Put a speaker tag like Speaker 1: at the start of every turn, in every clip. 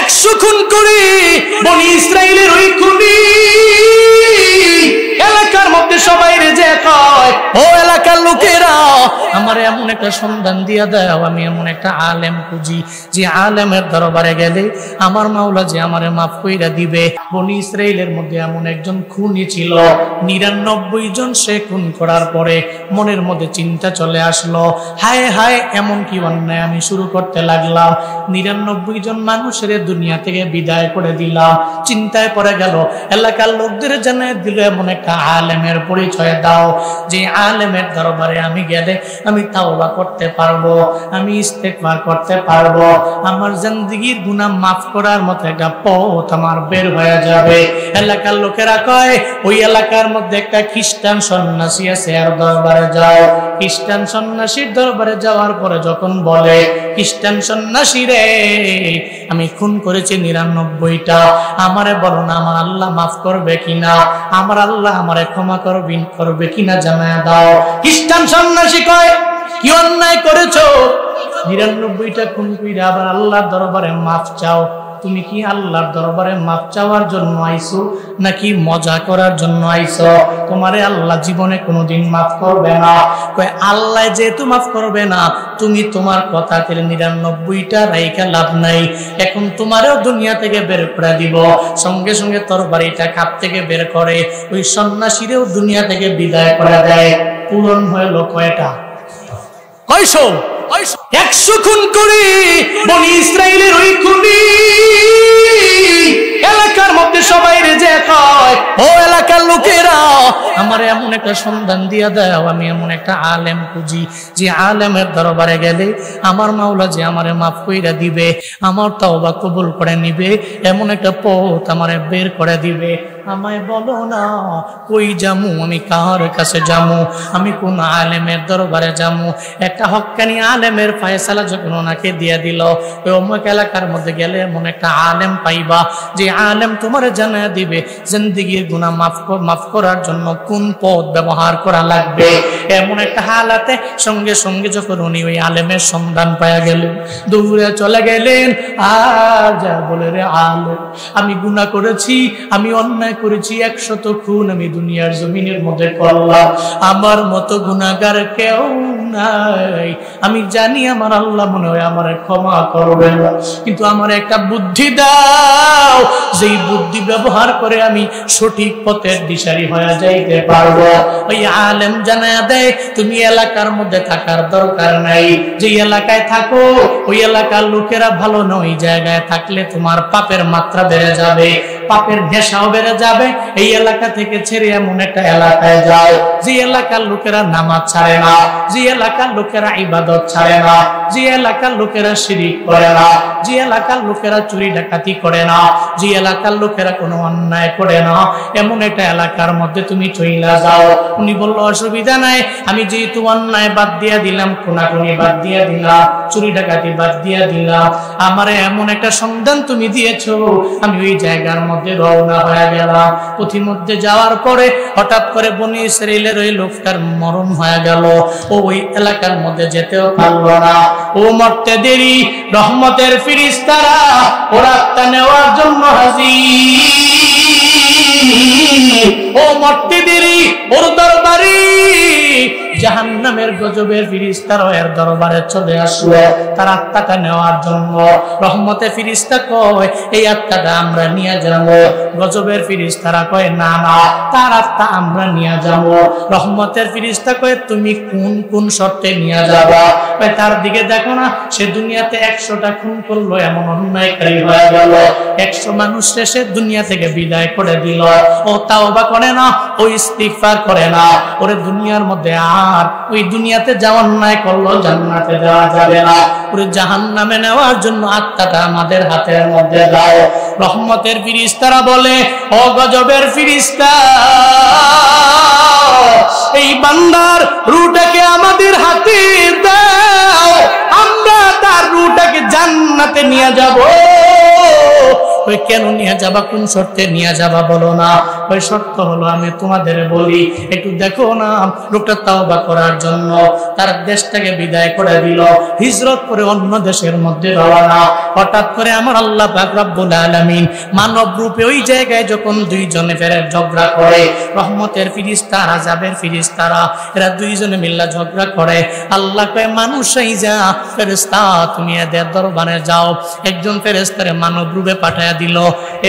Speaker 1: 100 খুন করে বনি ইসরাইলের ওই খুনি এলাকার মধ্যে সবাই রেজে কয়, ও এলাকার লোকেরা আমার এমন একটা সন্ধান দিয়া দাও, আমি এমন একটা আলেম খুঁজি যে আলেমের দরবারে গেলে আমার মাওলা যে আমারে মাফ কইরা দিবে। বনি ইসরাইলের মধ্যে এমন একজন খুনি ছিল, 99 জন সে খুন করার পরে মনের মধ্যে চিন্তা চলে আসলো, হায় হায় এমন কি অন্যায় আমি শুরু করতে লাগলাম, 99 জন মানুষের দুনিয়া থেকে বিদায় করে দিলাম। চিন্তায় পড়ে গেল, এলাকার লোকদের জানাই দিল এমন একটা আলেমের পরিচয় দাও যে আলেমের দরবারে আমি গেলে আমি তাওবা করতে পারবো, আমি ইস্তেগফার করতে পারবো, আমার জিন্দেগীর গুনাহ মাফ করার মতো একটা পথ আমার বের হয়ে যাবে। এলাকার লোকেরা কয়, ওই এলাকার মধ্যে একটা খ্রিস্টান সন্ন্যাসী আছে, এর দরবারে যাও। খ্রিস্টান সন্ন্যাসীর দরবারে যাওয়ার পরে যখন বলে, খ্রিস্টান সন্ন্যাসী রে আমি খুন করেছি 99টা, আমারে বলো না আমার আল্লাহ মাফ করবে কিনা, আমার আল্লাহ আমারে ক্ষমা করবে কিনা জানায় দাও। খ্রিস্টান সন্ন্যাসী কয়, কি অন্যায় করেছো? 99টা খুন কইরা আবার আল্লাহর দরবারে মাফ চাও? তুমি কি আল্লাহর দরবারে মাফ চাওয়ার জন্য আইছো নাকি মজা করার জন্য আইছো? তোমারে আল্লাহ জীবনে কোনোদিন মাফ করবে না। কয় আল্লাহ যেহেতু মাফ করবে না, তুমি তোমার কথা থেকে 99টা রাইখা লাভ নাই, এখন তোমারও দুনিয়া থেকে বের করে দিব। সঙ্গে সঙ্গে তরবারিটা খাপ থেকে বের করে ওই সন্ন্যাসীরেও দুনিয়া থেকে বিদায় করে দেয়। পূরণ হলো কয়টা? কয়শো? 100 খুন করে বনি ইসরাইলের ওই খুনি এলাকার মধ্যে সবাই রেজে কয়, ও এলাকার লোকেরা আমার এমন একটা সন্ধান দিয়া দাও, আমি এমন একটা আলেম খুঁজি যে আলেমের দরবারে গেলে আমার মাওলা যে আমারে মাফ কইরা দিবে, আমার তওবা কবুল করে নিবে, এমন একটা পথ আমারে বের করে দিবে। আমায় বলো না কই যামু, আমি কার কাছে যামু, আমি কোন আলেমের দরবারে যামু? একটা হক্কানি আলেমের ফয়সালা যখন ওনাকে দিয়ে দিল, ওই অমুক এলাকার মধ্যে গেলে এমন একটা আলেম পাইবা যে আলেম তোমারে জানায় দিবে জিন্দেগীর গুনাহ মাফ করার জন্য কোন পথ ব্যবহার করা লাগবে। এমন একটা হালাতে সঙ্গে সঙ্গে যখন উনি ওই আলেমের সন্ধান পাওয়া গেলেন, দৌড়ে চলে গেলেন। আর যা বলে, রে আলেম আমি গুনাহ করেছি, আমি অন্যায় করেছি, 100 খুন আমি দুনিয়ার জমিনের মধ্যে করলাম, আমার মতো গুনাহগার কেউ নাই, আমি জানি আমার আল্লাহ মনে হয় আমার ক্ষমা করবে না, কিন্তু আমার একটা বুদ্ধি দাও, যেই বুদ্ধি ব্যবহার করে আমি সঠিক পথের দিশারি হয়ে যাইতে পারবো। ওই আলেম জানায়া দেয়, তুমি এলাকার মধ্যে থাকার দরকার নাই, যে এলাকায় থাকো ওই এলাকার লোকেরা ভালো নয়, ওই জায়গায় থাকলে তোমার পাপের মাত্রা বেড়ে যাবে, পাপের নেশাও বেড়ে যাবে। এই এলাকা থেকে ছেড়ে এমন একটা এলাকায় যাও যে এলাকার লোকেরা নামাজ ছাড়ে না, যে এলাকার লোকেরা ইবাদত ছাড়ে না, যে এলাকার লোকেরা শিরক করে না, যে এলাকার লোকেরা চুরি ডাকাতি করে না, যে এলাকার লোকেরা কোনো অন্যায় করে না, এমন একটা এলাকার মধ্যে তুমি চইলা যাও। উনি বলল, অসুবিধা নাই, আমি যেহেতু অন্যায় বাদ দিয়া দিলাম, খুনাখুনি বাদ দিয়া দিলাম, চুরি ডাকাতি বাদ দিয়া দিলাম, আমারে এমন একটা সন্ধান তুমি দিয়েছো, আমি ওই জায়গার মধ্যে রওনা হয়ে গেলাম। পথিমধ্যে যাওয়ার পরে হঠাৎ করে বনি ইসরাইলের ওই লোকটার মরণ হয়ে গেল, ও ওই এলাকার মধ্যে যেতেও পারলো না। ও মরতে দেরি, রহমতের ফেরেশতারা ওর আত্মা নেওয়ার জন্য হাজির। ও মরতে দেরি, ওর দরবারে জাহান্নামের গজবের ফেরেশতারা এর দরবারে চলে আসলো তার আত্মাটা নেওয়ার জন্য। রহমতের ফেরেশতা কয়, এই আত্মাটা আমরা নিয়ে যাব। গজবের ফেরেশতারা কয়, না না, তার আত্মা আমরা নিয়ে যাব। রহমতের ফেরেশতা কয়, তুমি কোন কোন শর্তে নিয়ে যাবা? তার দিকে দেখো না, সে দুনিয়াতে 100টা খুন করলো, এমন অন্যায়কারী হয়ে গেল, 100 মানুষ শেষে দুনিয়া থেকে বিদায় করে দিল। ও তাওবা করে না, ও ইস্তিগফার করে না, ওরে দুনিয়ার মধ্যে আর ওই দুনিয়াতে যা অন্যায় করলো জান্নাতে যাওয়া যাবে না, ওরে জাহান্নামে নেওয়ার জন্য আত্মাটা আমাদের হাতের মধ্যে দাও। রহমতের ফেরেশতারা বলে, ও গজবের ফেরেশতা, এই বান্দার রূহটাকে আমাদের হাতে দাও, আমরা তার রূহটাকে জান্নাতে নিয়ে যাব। ওই কেন নিয়ে যাবা, কোন শর্তে নিয়ে যাবা বলো না? ওই শর্ত হলো আমি তোমাদের বলি একটু দেখো না। লোকটা তাওবা করার জন্য তার দেশটাকে বিদায় করে দিল, হিজরত করে অন্য দেশের মধ্যে রওনা। হঠাৎ করে আমার আল্লাহ পাক রব্বুল আলামিন মানব রূপে ওই জায়গায় যখন দুইজনে ফেরে ঝগড়া করে, রহমতের ফেরেশতা আর আযাবের ফেরেশতারা এরা দুইজনে মিল্লা ঝগড়া করে। আল্লাহ কয় মানুষই যা, ফেরেশতা তুমি এদের দরবারে যাও। একজন ফেরেশতারে মানব রূপে পাঠায়া দিল।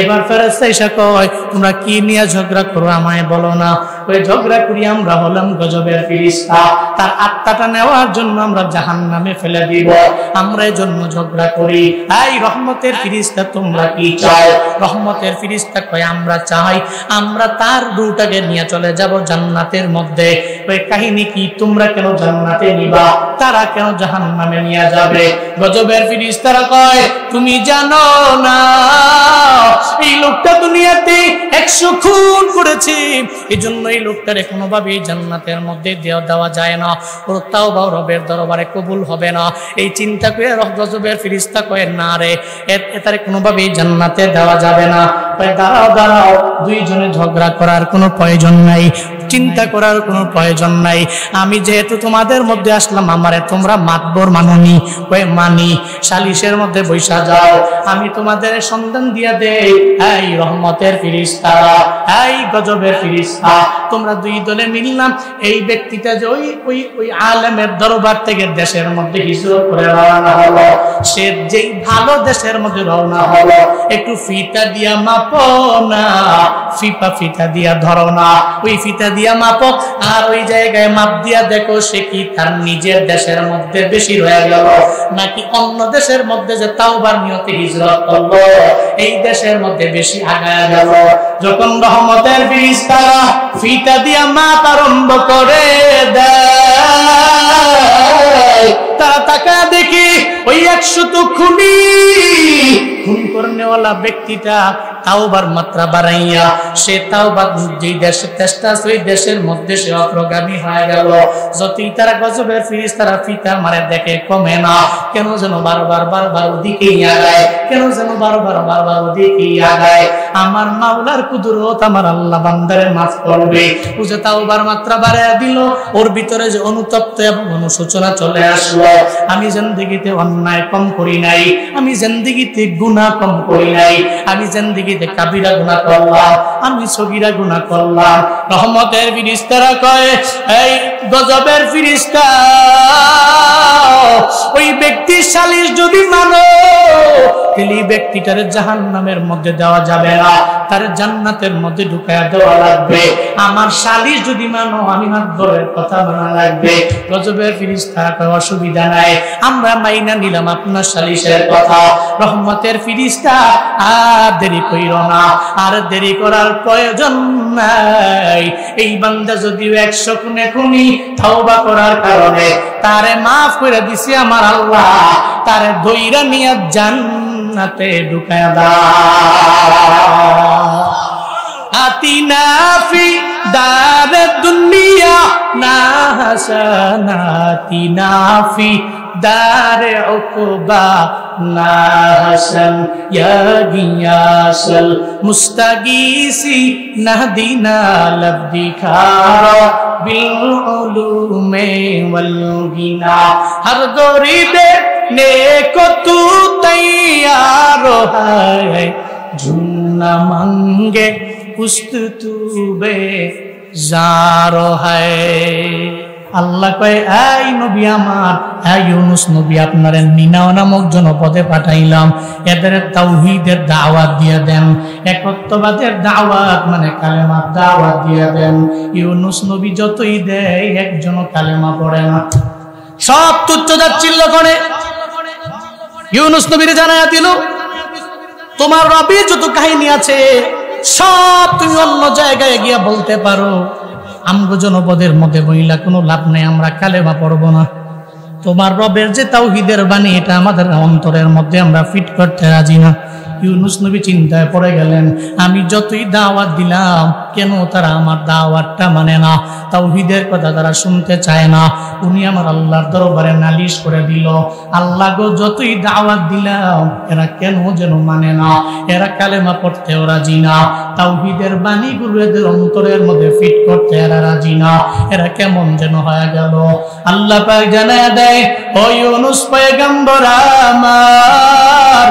Speaker 1: এবার ফেরেশতা এসে কয় তোমরা কি নিয়ে ঝগড়া করো আমায় বলো না। ওই ঝগড়া করি আমরা হলাম গজবের ফেরেশতা, তার আত্মাটা নেওয়ার জন্য আমরা জাহান্নামে ফেলে দিব, আমরা এর জন্য ঝগড়া করি। এই রহমতের ফেরেশতা তোমরা কি চাও? রহমতের ফেরেশতা কয় আমরা চাই আমরা তার রূহটাকে নিয়ে চলে যাব জান্নাতের মধ্যে। ওই কাহিনী কি, তোমরা কেন জান্নাতে নিবা, তারা কেন জাহান্নামে নিয়ে যাবে? গজবের ফেরেশতারা কয় তুমি জানো না এই লোকটা দুনিয়াতে 100 খুন করেছে, এজন্য এই লোকটারে কোনোভাবেই জান্নাতের মধ্যে দেওয়া যায় না, ওর তাওবা রবের দরবারে কবুল হবে না। এই চিন্তা করে গজবের ফেরেশতা কয় না রে, এটারে কোনোভাবেই জান্নাতে দেওয়া যাবে না। দাঁড়াও দাঁড়াও, দুইজনে ঝগড়া করার কোনো প্রয়োজন নাই, চিন্তা করার কোনো প্রয়োজন নাই। আমি যেহেতু তোমাদের মধ্যে আসলাম, আমারে তোমরা মাতবর মাননি, কই মানি, সালিশের মধ্যে বৈশা যাও, আমি তোমাদের সন্ধান দিয়া দেই। এই রহমতের ফেরেশতারা, এই গজবের ফেরেশতা, তোমরা দুই দলে মিললাম। এই ব্যক্তিটা যে ওই আলেমের দরবার থেকে দেশের মধ্যে হিজরত করে রওনা হলো, সে যেই ভালো দেশের মধ্যে রওনা হলো, একটু ফিতা দিয়া মাপো না, ফিতা দিয়া ধরো না, ওই ফিতা দিয়া মাপো, আর ওই জায়গায় মাপ দিয়া দেখো সে কি তার নিজের দেশের মধ্যে বেশি রয়ে গেল নাকি অন্য দেশের মধ্যে যে তাওবার নিয়তে হিজরত করলো এই দেশের মধ্যে বেশি আগায় গেল। যখন রহমতের ফেরেশতারা ফিতা দিয়া মাপ আরম্ভ করে দেয়, তারা তাকা দেখি ওই 100 খুনি খুন করনেওয়ালা ব্যক্তিটা তাওবার মাত্রা বাড়াইয়া সে তাওবা যেই দেশের চেষ্টা ওই দেশের মধ্যে সে অগ্রগামী হয়ে গেল। যতই তারা গজবের ফেরেশতারা ফিতা মারে দেখে কমে না, কেন যেন বারবার ওদিকেই আগায়, কেন যেন বারবার ওদিকেই আগায়। আমার মাওলার কুদরত, আমার আল্লাহ বান্দারে মাফ করবে। ও যে তাওবার মাত্রা বাড়াইয়া দিল, ওর ভিতরে যে অনুতপ্ত এবং অনুশোচনা চলে আসলো। আমি জিন্দেগিতে অন্যায় কম করি নাই, আমি জিন্দেগিতে গুনাহ কম করি নাই, আমি জিন্দেগিতে কাবিরা গুনাহ করলাম, আমি সগীরা গুনাহ করলাম। রহমতের ফেরেশতারা কয় এই গজবের ফেরেশতা, ওই ব্যক্তির সালিশ যদি মানো তাহলে ব্যক্তিটারে জাহান্নামের মধ্যে দেওয়া যাবে না, তার জান্নাতের মধ্যে ঢুকায়া দেওয়া লাগবে। আমার সালিশ যদি মানো আমি মাতবরের কথা মানা লাগবে। গজবের ফেরেশতা কয় অসুবিধা নাই, আমরা মাইনা নিলাম আপনার সালিশের কথা। রহমতের ফেরেশতা আর দেরি কইরো না, আর দেরি করার প্রয়োজন নাই। এই বান্দা যদিও 100 খুনি তাওবা করার কারণে তারে মাফ করে দিছি আমার আল্লাহ, তারে ধইরা নিয়ে জান্নাতে ঢুকায়া দাও। আতিনা ফি দার দুনিয়া না হাসানাতিনা ফি দারে উকবা না হাসান ইয়া গিয়াসল মুস্তাগীসি নাহদিনা লবদিখারা বিল উলুমে ওয়াল গিনা। হর গরিবে নেকো তু তৈয়ার है झुन्ना मंगे उस्तुबे जारो है। আল্লাহ কয় এই নবী আমার, এই ইউনুস নবী আপনারে নিনাও নামক জনপদে পাঠাইলাম, এদের তাওহীদের দাওয়াত দিয়ে দেন, একত্ববাদের দাওয়াত মানে কালেমার দাওয়াত দিয়ে দেন। ইউনুস নবী যতই দেয় একজনও কালেমা পড়ে না, সব তুচ্ছ তাচ্ছিল্য করে। ইউনুস নবীরে জানায়া দিল তোমার রবের যত কাহিনী আছে সব তুমি অন্য জায়গায় গিয়া বলতে পারো, আমগো জনপদের মধ্যে বইলা কোনো লাভ নাই, আমরা কালেমা পড়ব না। তোমার রবের যে তাওহীদের বাণী এটা আমাদের অন্তরের মধ্যে আমরা ফিট করতে রাজি না। ইউনুস নবী চিন্তায় পড়ে গেলেন, আমি যতই দাওয়াত দিলাম কেন তারা আমার দাওয়াতটা মানে না, তাওহীদের কথা তারা শুনতে চায় না। উনি আমার আল্লাহর দরবারে নালিশ করে দিল, আল্লাহ গো যতই দাওয়াত দিলাম এরা কেন যেন মানে না, এরা কালেমা পড়তেও রাজি না, তাওহীদের বাণীগুলো এদের অন্তরের মধ্যে ফিট করতে এরা রাজি না, এরা কেমন যেন হয়ে গেল। আল্লাহ পাক জানায় দেয়, ও ইউনুস পয়গম্বর আমার,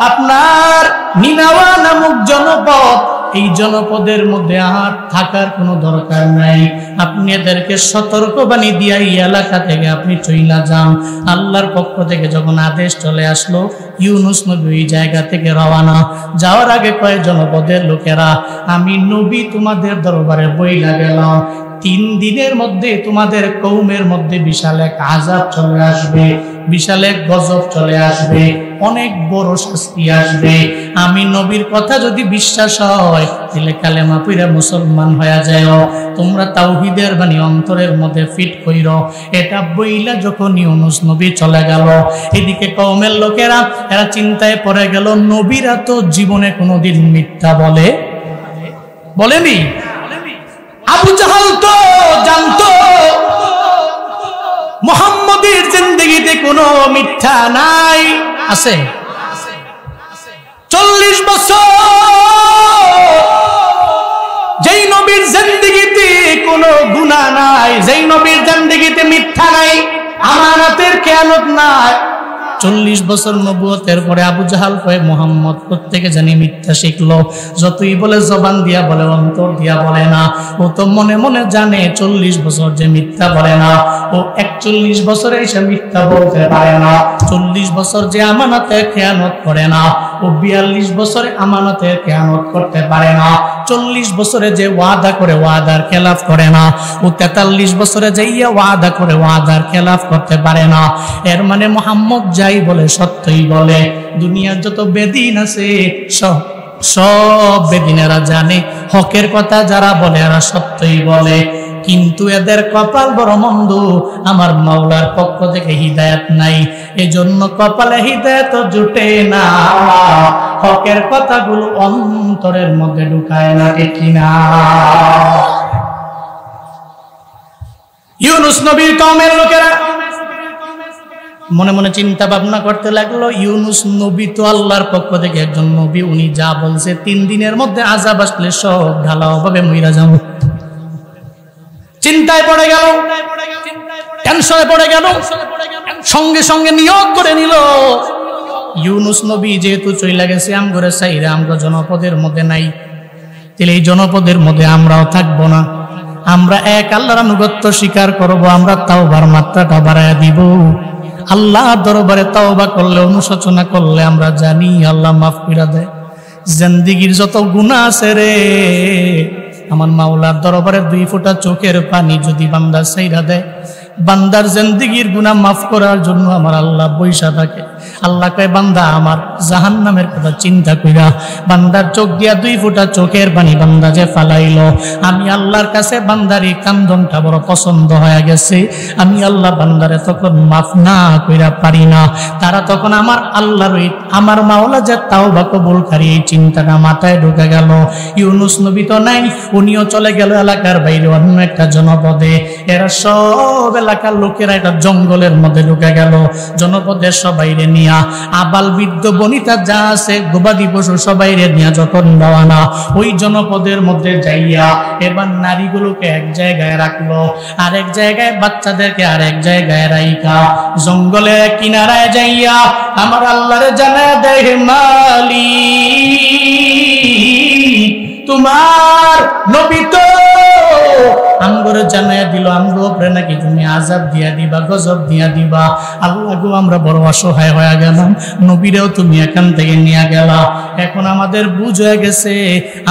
Speaker 1: আপনার নিনাওয়া নামক জনপদ, এই জনপদের মধ্যে আর থাকার কোনো দরকার নাই, আপনি এদেরকে সতর্কবাণী দিয়া এই এলাকা থেকে আপনি চইলা যান। আল্লাহর পক্ষ থেকে যখন আদেশ চলে আসলো, ইউনুস নবী ওই জায়গা থেকে রওনা। যাওয়ার আগে কয়, জনপদের লোকেরা, আমি নবী তোমাদের দরবারে বইলা গেলাম, 3 দিনের মধ্যে তোমাদের কওমের মধ্যে বিশাল এক আযাব চলে আসবে, বিশাল এক গজব চলে আসবে, অনেক বড় শাস্তি আসবে। আমি নবীর কথা যদি বিশ্বাস হয় তাহলে কালেমা পড়ে মুসলমান হয়ে যায়, তোমরা তাওহীদের বাণী অন্তরের মধ্যে ফিট কইরো। এটা বইলা যখন ইউনুস নবী চলে গেল, এদিকে কওমের লোকেরা এরা চিন্তায় পড়ে গেল, নবীরা তো জীবনে কোনোদিন মিথ্যা বলেনি। আবু জাহাল তো জানতো মুহাম্মদের জিন্দেগিতে কোনো মিথ্যা নাই, আছে 40 বছর যেই নবীর জিন্দেগিতে কোনো গুনাহ নাই, যেই নবীর জিন্দেগিতে মিথ্যা নাই, আমানতের খেয়ানত নাই, 40 বছর নবুয়তের পরে আবু জাহাল কয় মুহাম্মদ প্রত্যেকে জানি মিথ্যা শিখলো, যতই বলে জবান দিয়া বলে অন্তর দিয়া বলে না। ও তো মনে মনে জানে 40 বছর যে মিথ্যা বলে না, ও 41 বছরে এসে মিথ্যা বলতে পারে না, 40 বছর যে আমানতের খেয়ানত করে না, ও 42 বছরে আমানতের খেয়ানত করতে পারে না, 40 বছরে যে ওয়াদা করে ওয়াদার খেলাফ করে না, ও 43 বছরে যে ওয়াদা করে ওয়াদার খেলাফ করতে পারে না। এর মানে মুহাম্মদ যাই বলে সত্যই বলে। দুনিয়ার যত বেদিন আছে সব বেদিনেরা জানে হকের কথা যারা বলে এরা সত্যই বলে, কিন্তু এদের কপাল বড় মন্দ, আমার মাওলার পক্ষ থেকে হিদায়াত নাই, এজন্য কপালে হিদায়াত জুটে না, হকের কথাগুলো অন্তরের মধ্যে ঢুকায় না, ঠিক কিনা? ইউনুস নবীর কওমের লোকেরা মনে মনে চিন্তা ভাবনা করতে লাগলো, ইউনুস নবী তো আল্লাহর পক্ষ থেকে একজন নবী, উনি যা বলছে 3 দিনের মধ্যে আযাব আসলে সব ঢালাওভাবে মইরা যাব। চিন্তায় পড়ে গেল, টেনশনে পড়ে গেল, সঙ্গে সঙ্গে নিয়ত করে নিল, ইউনুস নবী যেহেতু চইলা গেছে আমগরে সাইরা আমরা জনপদের মধ্যে নাই, তাহলে এই জনপদের মধ্যে আমরাও থাকবো না, আমরা এক আল্লাহর আনুগত্য স্বীকার করব, আমরা তাওবার মাত্রাটা বাড়ায়া দিব। আল্লাহ দরবারে তাওবা করলে, অনুশোচনা করলে আমরা জানি আল্লাহ মাফ করে দেয়। জিন্দেগির যত গুনাহ আছে রে, আমার মাওলার দরবারে 2 ফোঁটা চোখের পানি যদি বান্দা ছাইরা দেয়, বান্দার জিন্দেগির গুনাহ মাফ করার জন্য আমার আল্লাহ বৈশা থাকে। আল্লাহ কয়, বান্দা আমার জাহান্নামের কথা চিন্তা কইরা বান্দার চোখ দিয়া 2 ফোঁটা চোখের পানি বান্দা যে ফালাইলো, আমি আল্লাহর কাছে বান্দার এই কান্দনটা বড় পছন্দ হয়ে গেছে। আমি আল্লাহ বান্দারে তখন মাফ না কইরা পারি না। তারা তখন আমার আল্লাহর ওই আমার মাওলা যে তাওবা কবুলকারী, এই চিন্তাটা মাথায় ঢুকে গেল। ইউনুস নবী তো নাই, উনিও চলে গেল এলাকার বাইরে অন্য একটা জনপদে। এরা সব এলাকার লোকেরা একটা জঙ্গলের মধ্যে ঢুকে গেল। জনপদের সবাইরে নিয়া, আবাল বৃদ্ধ বনিতা যা আছে গবাদি পশু সবাইরে নিয়া যখন রওনা, ওই জনপদের মধ্যে যাইয়া এবার নারীগুলোকে এক জায়গায় রাখলো, আরেক জায়গায় বাচ্চাদেরকে আরেক জায়গায় রাইখা জঙ্গলের কিনারায় যাইয়া আমার আল্লাহরে জানায় দেয়, মালিক তোমার নবী তো আমগরে জানাইয়া দিল, আমগো উপরে নাকি তুমি আযাব দিয়া দিবা, গজব দিয়া দিবা। আল্লাহ গো, আমরা বড় অসহায় হয়ে গেলাম, নবীরেও তুমি এখান থেকে নিয়ে গেলা, এখন আমাদের বুঝ হয়ে গেছে,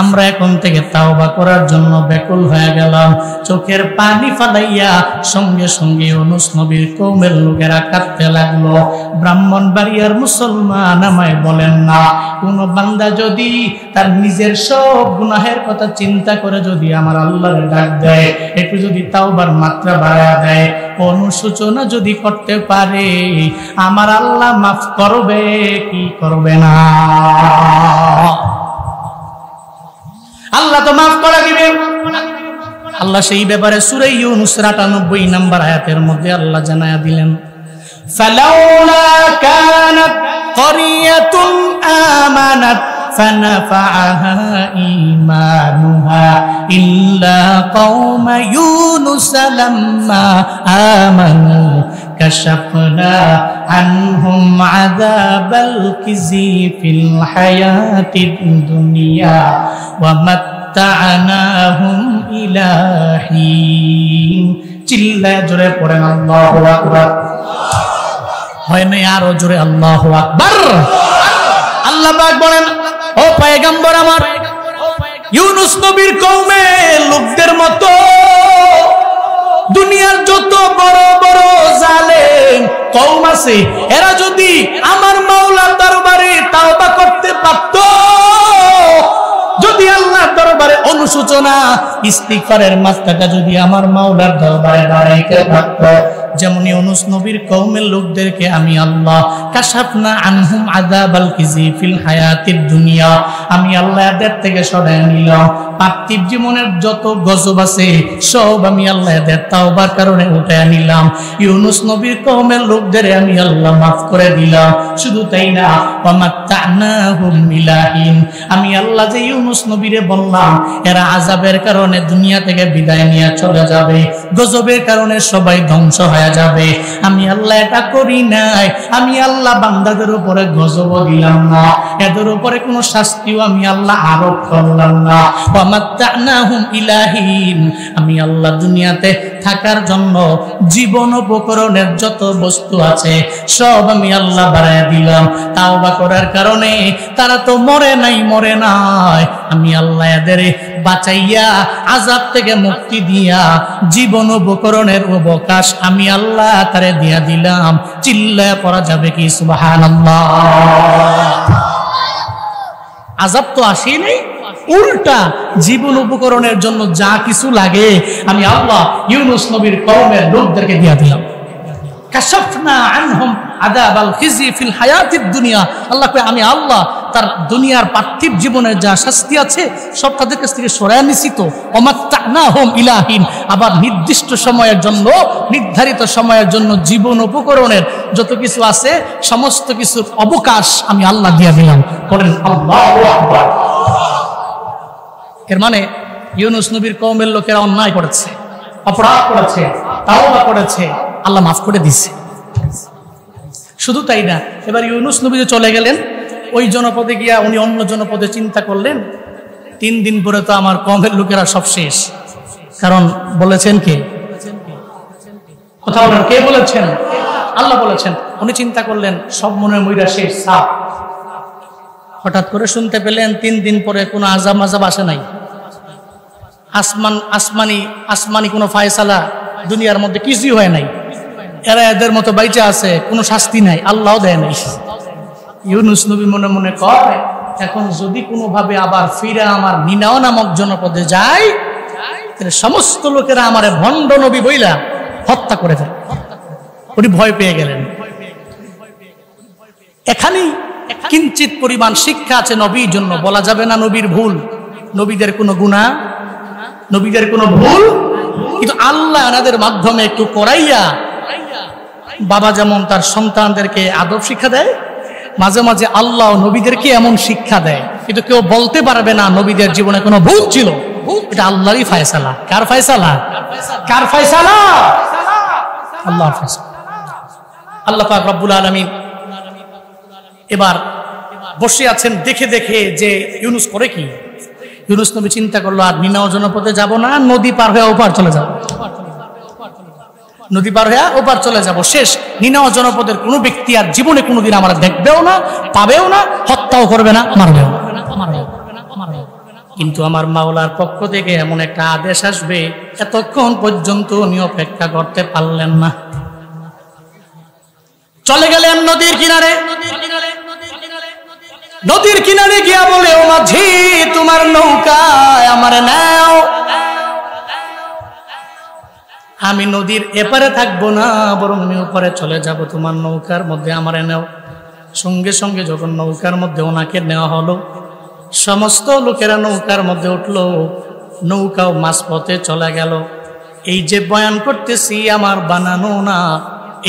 Speaker 1: আমরা এখন থেকে তাওবা করার জন্য ব্যাকুল হয়ে গেলাম। চোখের পানি ফালাইয়া সঙ্গে সঙ্গে ইউনুস নবীর কওমের লোকেরা কাঁদতে লাগলো। ব্রাহ্মণবাড়িয়ার মুসলমান আমায় বলেন না, কোন বান্দা যদি তার নিজের সব গুনাহের কথা চিন্তা করে যদি আমার আল্লাহর ডাক দেয়, একটু যদি তাওবার মাত্রা বাড়ায় দেয়, অনুশোচনা যদি করতে পারে, আমার আল্লাহ মাফ করবে কি করবে না? আল্লাহ তো মাফ করে দিবে। আল্লাহ সেই ব্যাপারে সূরা ইউনূস ৯৮ নম্বর আয়াতের মধ্যে আল্লাহ জানায়া দিলেন, ফালাউলা কানাত ক্বরিয়াতুন আমানাত ফানাফাআহা ঈমানুহা ইল্লা কওমা ইউনুস লাম্মা আমানু কাশাফনা আনহুম আযাবাল খিজি ফিল হায়াতিদ দুনিয়া ওয়া মাত্তা'নাহুম ইলা হিন। চিল্লায় জোরে পড়েন আল্লাহু আকবার। হয় না আরো জোরে আল্লাহু আকবার। আল্লাহ পাক বলেন, ও পয়গম্বর আমার, ইউনূস নবীর কওমের লোকদের মতো দুনিয়ার যত বড় বড় জালেম কওম আছে, এরা যদি আমার মাওলার দরবারে তাওবা করতে পারত, যদি আল্লাহর দরবারে অনুশোচনা ইস্তিগফারের মাত্রাটা যদি আমার মাওলার দরবারে দাঁড়াইতে পারত, যেমন ইউনূস নবীর কওমের লোকদেরকে আমি আল্লাহ কাশাফনা আনহুম আযাবাল খিজি ফিল হায়াতিদ দুনিয়া, আমি আল্লাহ এদের থেকে সরায় নিলাম। পার্থিব জীবনের যত গজব আছে সব আমি আল্লাহ এদের তাওবার কারণে উঠায় নিলাম। ইউনূস নবীর কওমের লোকদের আমি আল্লাহ মাফ করে দিলাম। শুধু তাই না, ওয়া মাত্তা'নাহুম ইলা হিন, আমি আল্লাহ যে ইউনূস নবীরে বললাম এরা আযাবের কারণে দুনিয়া থেকে বিদায় নিয়ে চলে যাবে, গজবের কারণে সবাই ধ্বংস হয়ে যাবে, আমি আল্লাহ এটা করি নাই। আমি আল্লাহ বান্দাদের উপরে গজব দিলাম না, এদের উপরে কোনো শাস্তিও আমি আল্লাহ আরোপ করলাম না। ওয়া মাত্তা'নাহুম ইলা হিন, আমি আল্লাহ দুনিয়াতে থাকার জন্য জীবন উপকরণের যত বস্তু আছে সব আমি আল্লাহ বাড়ায় দিলাম। তাওবা করার কারণে তারা তো মরে নাই, আমি আল্লাহ এদের বাঁচাইয়া আযাব থেকে মুক্তি দিয়া জীবন উপকরণের অবকাশ আমি আল্লাহ তারে দিয়া দিলাম। চিল্লায় পড়া যাবে কি সুবহানাল্লাহ? আযাব তো আসে নাই, উল্টা জীবন উপকরণের জন্য যা কিছু লাগে আমি আল্লাহ ইউনূস নবীর কওমের লোকদেরকে দিয়া দিলাম। কাশাফনা আনহুম আযাবাল খিজি ফিল হায়াতিদ দুনিয়া, আল্লাহ কয় আমি আল্লাহ তার দুনিয়ার পার্থিব জীবনের যা শাস্তি আছে সব তাদের কাছ থেকে সরায় নিছি। তো ওমাত্তা'নাহুম ইলা হিন, আবার নির্দিষ্ট সময়ের জন্য, নির্ধারিত সময়ের জন্য জীবন উপকরণের যত কিছু আছে সমস্ত কিছুর অবকাশ আমি আল্লাহ দিয়া দিলাম। বলেন আল্লাহু আকবার। এর মানে ইউনূস নবীর কওমের লোকেরা অন্যায় করেছে, অপরাধ করেছে, তাওবা করেছে, আল্লাহ মাফ করে দিছে। শুধু তাই না, এবার ইউনূস নবী যে চলে গেলেন, ওই জনপদে গিয়া উনি অন্য জনপদে চিন্তা করলেন, 3 দিন পরে তো আমার কওমের লোকেরা সব শেষ। কারণ বলেছেন কে? কথা বলেন, কে বলেছেন? আল্লাহ বলেছেন। উনি চিন্তা করলেন সব মনে মইরা শেষ সাপ। হঠাৎ করে শুনতে পেলেন 3 দিন পরে কোনো আযাব মাযাব আসে নাই, আসমানি কোনো ফায়সালা দুনিয়ার মধ্যে কিছুই হয় নাই, এরা এদের মতো বাইচা আছে, কোনো শাস্তি নাই, আল্লাহও দেয় নাই। ইউনূস নবী মনে মনে কয়, এখন যদি কোনোভাবে আবার ফিরে আমার নিনাও নামক জনপদে যাই, তাহলে সমস্ত লোকেরা আমারে ভণ্ড নবী বইলা হত্যা করে ফেলে। উনি ভয় পেয়ে গেলেন। এখানেই কিঞ্চিত পরিমাণ শিক্ষা আছে নবীর জন্য। বলা যাবে না নবীর ভুল, নবীদের কোনো গুনাহ, নবীদের কোনো ভুল, কিন্তু আল্লাহ এনাদের মাধ্যমে একটু করাইয়া, বাবা যেমন তার সন্তানদেরকে আদব শিক্ষা দেয়, মাঝে মাঝে আল্লাহ নবীদেরকে এমন শিক্ষা দেয়, কিন্তু কেউ বলতে পারবে না নবীদের জীবনে কোনো ভুল ছিল। এটা আল্লাহরই ফয়সালা। কার ফয়সালা? কার ফয়সালা? আল্লাহর ফয়সালা। আল্লাহ পাক রব্বুল আলামিন এবার বসে আছেন দেখে দেখে যে ইউনূস করে কি। ইউনূস নবী চিন্তা করলো, আর নিনাও জনপদে যাব না, নদী পার হয়ে ওপার চলে যাব, নদী পার হয়ে ওপার চলে যাব। শেষ। নিনাও জনপদের কোনো ব্যক্তি আর জীবনে কোনোদিন আমরা দেখবেও না, পাবেও না, হত্যাও করবে না, মারবেও না। কিন্তু আমার মাওলার পক্ষ থেকে এমন একটা আদেশ আসবে, এতক্ষণ পর্যন্ত উনি অপেক্ষা করতে পারলেন না। চলে গেলেন নদীর কিনারে। নদীর কিনারে গিয়া বলে, ও মাঝি, তোমার নৌকায় আমার নাও। আমি নদীর এপারে থাকবো না, বরং আমি উপরে চলে যাব, তোমার নৌকার মধ্যে আমারে নেও। সঙ্গে সঙ্গে যখন নৌকার মধ্যে ওনাকে নেওয়া হলো, সমস্ত লোকেরা নৌকার মধ্যে উঠলো, নৌকাও মাঝপথে চলে গেল। এই যে বয়ান করতেছি আমার বানানো না,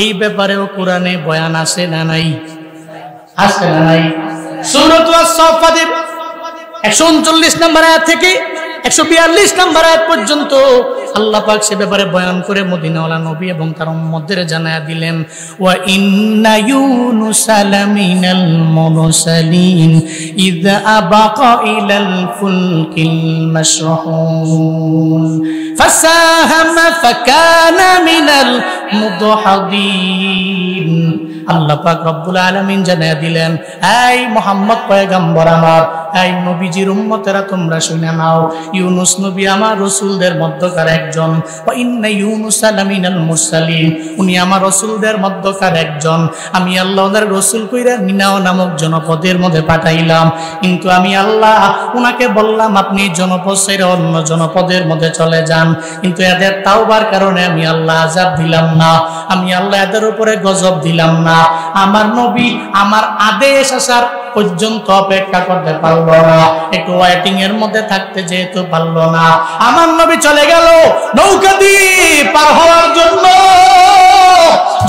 Speaker 1: এই ব্যাপারেও কোরআনে বয়ান আছে না নাই? আছে না নাই? সূরাতুল আস-সাফফাতের 139 নম্বর আয়াত থেকে 142 নম্বর আয়াত পর্যন্ত আল্লাহ পাক সে ব্যাপারে বয়ান করে মদিনাওয়ালা নবী এবং তার উম্মতদের জানায়া দিলেন, ওয়া ইন্না ইউনুসা লামিনাল মুরসালিন ইয আবাকা ইলাল ফুলকিল মাশহুন ফাসাহামা ফাকানা মিনাল মুদহাদিন। আল্লাহ পাক রব্বুল আলামিন জানায়া দিলেন, এই মুহাম্মদ পয়গম্বর আমার, এই নবীজির উম্মতেরা তোমরা শুনে নাও, ইউনুস নবী আমার রাসূলদের মধ্যকার একজন। ওয়া ইন্না ইউনুসা লামিনাল মুরসালিন, উনি আমার রাসূলদের মধ্যকার একজন। আমি আল্লাহ ওনার রাসূল কইরা নিনাও নামক জনপদের মধ্যে পাঠাইলাম, কিন্তু আমি আল্লাহ উনাকে বললাম আপনি জনপদ ছেড়ে অন্য জনপদের মধ্যে চলে যান, কিন্তু এদের তাওবার কারণে আমি আল্লাহ আযাব দিলাম না, আমি আল্লাহ এদের উপরে গজব দিলাম না। আমার নবী আমার আদেশ আসার পর্যন্ত অপেক্ষা করতে পারলো না, একটু ওয়েটিং এর মধ্যে থাকতে যেহেতু পারলো না, আমার নবী চলে গেল নৌকা দিয়ে পার হওয়ার জন্য।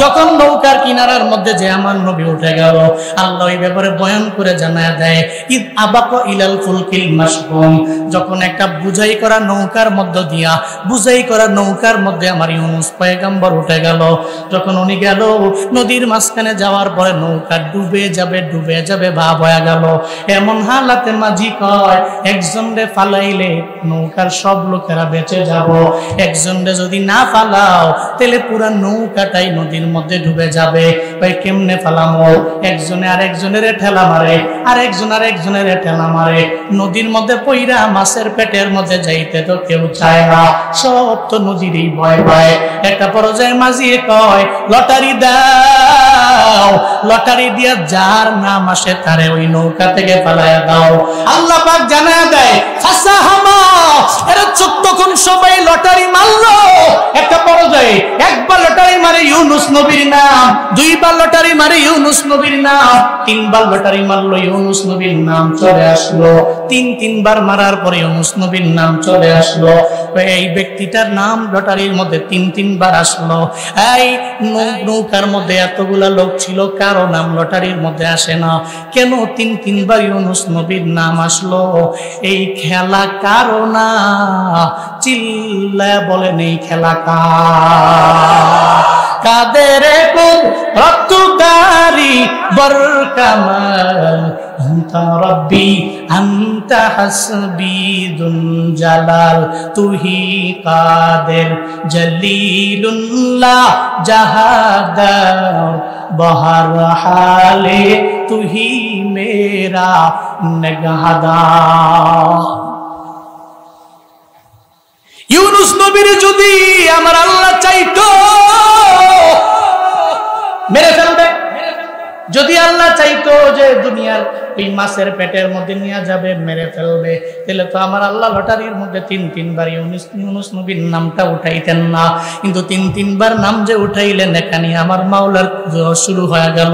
Speaker 1: যখন নৌকার কিনারার মধ্যে যে আমার নবী উঠে গেল, আল্লাহ এই ব্যাপারে বয়ান করে জানায় দেয়, ইদ আবাকা ইলাল ফুলকিল মাশহুন, যখন একটা বুঝাই করা নৌকার মধ্য দিয়া, বুঝাই করা নৌকার মধ্যে আমার ইউনুস পয়গম্বর উঠে গেল। যখন উনি গেল নদীর মাঝখানে যাওয়ার পরে নৌকা ডুবে যাবে ভাব হয়ে গেল। এমন হালাতে মাঝি কয়, একজনরে ফালাইলে নৌকার সব লোকেরা বেঁচে যাব, একজনরে যদি না ফালাও তাহলে পুরা নৌকাটাই নদীর মধ্যে ডুবে যাবে। ভাই কেমনে ফালামো? একজনে আর একজনের ঠেলা মারে, আর একজনের ঠেলা মারে, নদীর মধ্যে পইরা মাছের পেটের মধ্যে যাইতে তো কেউ চায় না, সব তো নদীরই ভয় পায়। একটা পর্যায়ে মাঝি কয়, লটারি দাও, লটারি দিয়া যার নাম আসে তারে ওই নৌকা থেকে ফালায়া দাও। আল্লাহ পাক জানায়া দেয়, ফাসাহামা, এরা তখন সবাই লটারি মারলো। একটা পর্যায়ে একবার লটারি মারে ইউনুস নবীর নাম, দুইবার লটারি মারে ইউনুস নবীর নাম, তিনবার লটারি মারলো ইউনুস নবীর নাম চলে আসলো। তিনবার মারার পরে ইউনুস নবীর নাম চলে আসলো। এই ব্যক্তিটার নাম লটারির মধ্যে তিনবার আসলো। এই নৌকার মধ্যে এতগুলা লোক ছিল, কারো নাম লটারির মধ্যে আসে না, কেন তিনবার ইউনুস নবীর নাম আসলো? এই খেলা কারো না, চিল্লায় বলেন এই খেলা কাদের? রক্তদারি বরকামাল, আনতা রব্বি আনতা হাসবি দুল জালাল, তুহি কাদের জলিলুল্লাহ জাহাদার, বহর হালে তুহি মেরা নিগাহদার। ইউনুস নবীর যদি আমার আল্লাহ চাইতো মেরে ফেলবে, যদি আল্লাহ চাইতো যে দুনিয়ার এই মাছের পেটের মধ্যে নিয়ে যাবে, মেরে ফেলবে, তাহলে তো আমার আল্লাহ লটারির মধ্যে তিনবার ইউনুস নবীর নামটা উঠাইতেন না। কিন্তু তিনবার নাম যে উঠাইলেন, এখানে আমার মাওলার শুরু হয়ে গেল।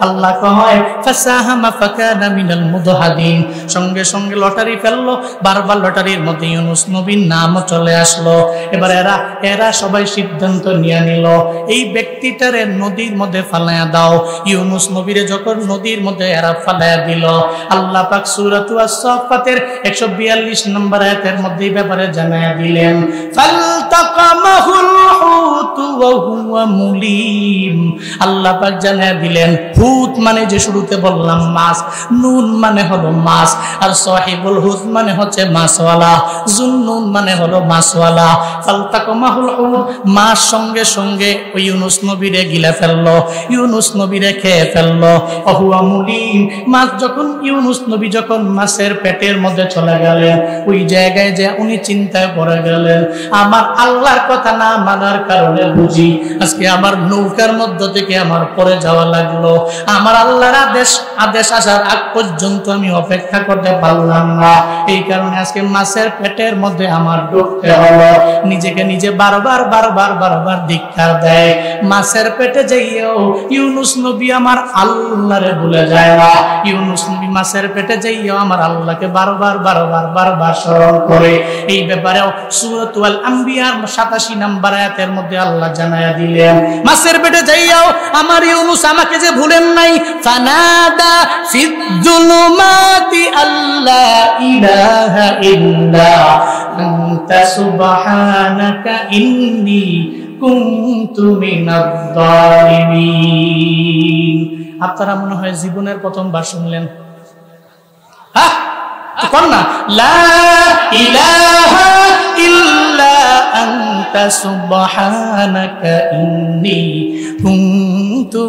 Speaker 1: আল্লাহ কয়, ফাসাহামা ফাকানা মিনাল মুদহাদিন, সঙ্গে সঙ্গে লটারি ফেললো, বারবার লটারির মধ্যে ইউনুস নবীর নামও চলে আসলো। এবার এরা সবাই সিদ্ধান্ত নিয়ে নিল, এই ব্যক্তিটারে নদীর মধ্যে ফালায়া দাও। ইউনুস নবীরে যখন নদীর মধ্যে এরা ফালায়া দিল, আল্লাহ পাক সূরাতুল আস-সাফফাতের 142 নম্বর আয়াতের মধ্যে এই ব্যাপারে জানায়া দিলেন, ফালতাকামাহুল হুতু ওয়া হুয়া মুলিম। আল্লাহ পাক জানায়া দিলেন, হুত মানে যে শুরুতে বললাম মাছ, নুন মানে হলো মাছ, আর সাহিবুল হুত মানে হচ্ছে মাছওয়ালা, জুন্নুন মানে হলো মাছওয়ালা। ফালতাকামাহুল হুত, মাছ সঙ্গে সঙ্গে ওই ইউনুস নবীরে গিলে ফেললো, ইউনুস নবীরে খেয়ে ফেললো। ওয়া হুয়া মুলিম, মাছ যখন ইউনুস নবী যখন মাছের পেটের মধ্যে চলে গেলেন, ওই জায়গায় যে উনি চিন্তায় পড়ে গেলেন, আমার আল্লাহর কথা না মানার কারণে বুঝি আজকে আমার নৌকার মধ্য থেকে আমার পরে যাওয়া লাগলো, আমার আল্লাহর আদেশ আদেশ আসার আগ পর্যন্ত আমি অপেক্ষা করতে পারলাম না। এই কারণে আজকে মাছের পেটের মধ্যে আমার ঢুকতে হলো। নিজেকে নিজে বারবার বারবার বারবার ধিক্কার দেয়। মাছের পেটে যাইও ইউনুস নবী আমার আল্লাহরে ভুলে যায় না। ইউনুস নবী মাছের পেটে যাইও আমার আল্লাহকে বারবার বারবার বারবার স্মরণ করে। এই ব্যাপারেও সূরাতুল আম্বিয়ার 87 নম্বর আয়াতের মধ্যে আল্লাহ জানায়া দিলেন, মাছের পেটে যাইও আমার ইউনুস আমাকে যে ভুলেন নাই। ফানাদা ফিয-যুলুমাতি আল্লা ইলাহা ইল্লা আনতা সুবহানাকা ইন্নী কুনতু মিনাজ-যালিমিন। আপনারা মনে হয় জীবনের প্রথমবার শুনলেন। কোন না লা ইলাহা ইল্লা আনতা সুবহানাকা ইন্নী কুনতু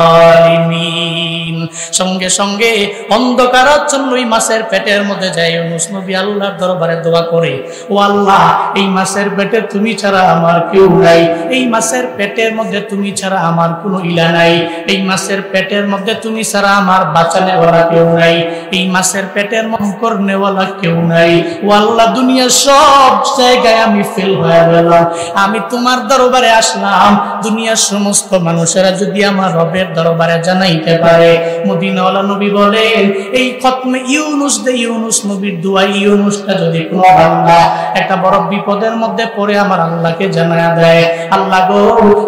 Speaker 1: মিনাজ-যালিমিন। সঙ্গে সঙ্গে অন্ধকারাচ্ছন্ন ওই মাছের পেটের মধ্যে যায় ইউনুস নবী আল্লাহর দরবারে দোয়া করে, ও আল্লাহ, এই মাছের পেটে তুমি ছাড়া আমার কেউ নাই। এই মাছের পেটের মধ্যে তুমি ছাড়া আমার কোনো ইলা নাই। এই মাছের পেটের মধ্যে তুমি ছাড়া আমার বাঁচানেওয়ালা কেউ নাই। এই মাছের পেটের মঙ্কর নেওয়ালা কেউ নাই। ও আল্লাহ, দুনিয়ার সব জায়গায় আমি ফেল হয়ে গেলাম। আমি তোমার দরবারে আসলাম। দুনিয়ার সমস্ত মানুষেরা যদি আমার রবের দরবারে জানাইতে পারে। মদিনাওয়ালা নবী বলেন, এই খতমে ইউনুস দে ইউনুস নবীর দোয়া, ইউনুসটা যদি কোনো বান্দা একটা বড় বিপদের মধ্যে পড়ে আমার আল্লাহকে জানায়া দেয়, আল্লাহ গো,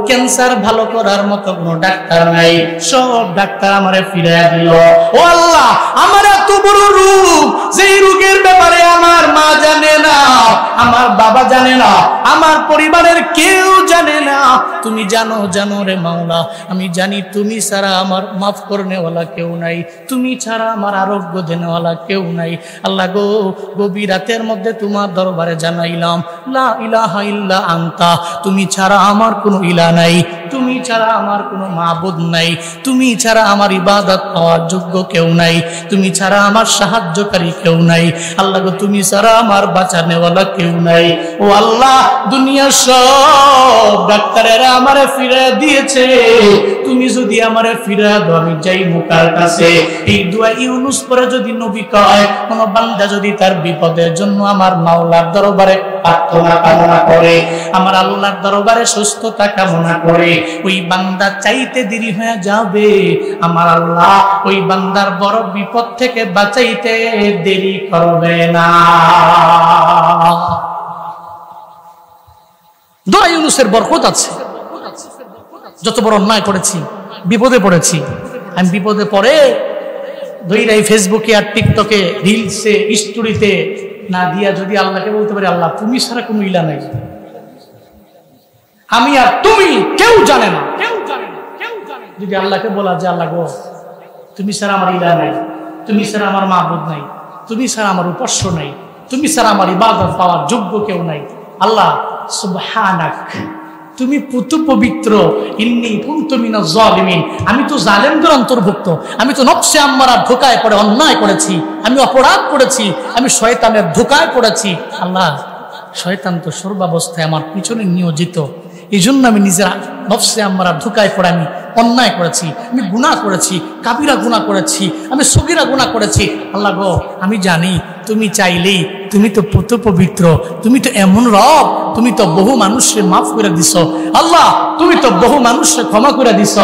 Speaker 1: ক্যান্সার ভালো করার মতো কোনো ডাক্তার নাই, সব ডাক্তার আমারে ফিরাইয়া দিল। ও আল্লাহ, আমার এত বড় রোগ, যেই রোগের ব্যাপারে আমার মা জানে না, আমার বাবা জানে না, আমার পরিবারের কেউ জানে না, তুমি জানো। জানো রে মাওলা, আমি জানি তুমি ছাড়া আমার মাফ করনেওয়ালা কেউ নাই, তুমি ছাড়া আমার আরোগ্য দেনেওয়ালা কেউ নাই। আল্লাহ গো, গভীর রাতের মধ্যে তোমার দরবারে জানাইলাম, লা ইলাহা ইল্লা আনতা, তুমি ছাড়া আমার কোনো ইলা নাই, তুমি ছাড়া আমার কোনো মাবুদ নাই, তুমি ছাড়া আমার ইবাদত পাওয়ার যোগ্য কেউ নাই, তুমি ছাড়া আমার সাহায্যকারী কেউ নাই। আল্লাহ গো, তুমি ছাড়া আমার বাঁচানেওয়ালা কেউ নাই। ও আল্লাহ, দুনিয়ার সব ডাক্তারেরা আমারে ফিরে দিয়েছে, তুমি যদি আমারে ফিরে দাও, আমি যাই মুকার কাছে। এই দোয়া ইউনুস পরে যদি নবী কয়, কোন বান্দা যদি তার বিপদের জন্য আমার মাওলার দরবারে প্রার্থনা কামনা করে, আমার আল্লাহর দরবারে সুস্থতা কামনা করে, ওই বান্দা চাইতে দেরি হয়ে যাবে, আমার আল্লাহ ওই বান্দার বড় বিপদ থেকে বাঁচাইতে দেরি করবে না। দোয়া ইউনুসের বরকত আছে। যত বড় অন্যায় করেছি, বিপদে পড়েছি, আমি বিপদে পড়ে ধৈরাই ফেসবুকে আর টিকটকে রিলসে স্টোরিতে না দিয়া যদি আল্লাহকে বলতে পারি, আল্লাহ তুমি ছাড়া কোনো ইলা নাই, আমি আর তুমি কেউ জানে না, যদি আল্লাহকে বলা যে আল্লাহ গো, তুমি ছাড়া আমার ইলা নাই, তুমি ছাড়া আমার মাবুদ নাই, তুমি ছাড়া আমার উপাস্য নাই, তুমি ছাড়া আমার ইবাদত পাওয়ার যোগ্য কেউ নাই। আল্লাহ সুবহানাক, তুমি পুতু পবিত্র, ইন্নী কুনতু মিনাজ জালিমিন, আমি তো জালেমদের অন্তর্ভুক্ত, আমি তো নফসে আম্মারার ধোকায় পড়ে অন্যায় করেছি, আমি অপরাধ করেছি, আমি শয়তানের ধোকায় পড়েছি। আল্লাহ, শয়তান তো সর্বাবস্থায় আমার পিছনে নিয়োজিত, এই জন্য আমি নিজের নফসে আম্মারার ধোকায় পড়ে আমি অন্যায় করেছি, আমি গুনাহ করেছি, কাবিরা গুনাহ করেছি, আমি সগীরা গুনাহ করেছি। আল্লাহ গো, আমি জানি তুমি চাইলেই, তুমি তো পুতু পবিত্র, তুমি তো এমন রব, তুমি তো বহু মানুষকে মাফ করে দিছ। আল্লাহ, তুমি তো বহু মানুষকে ক্ষমা করে দিছ।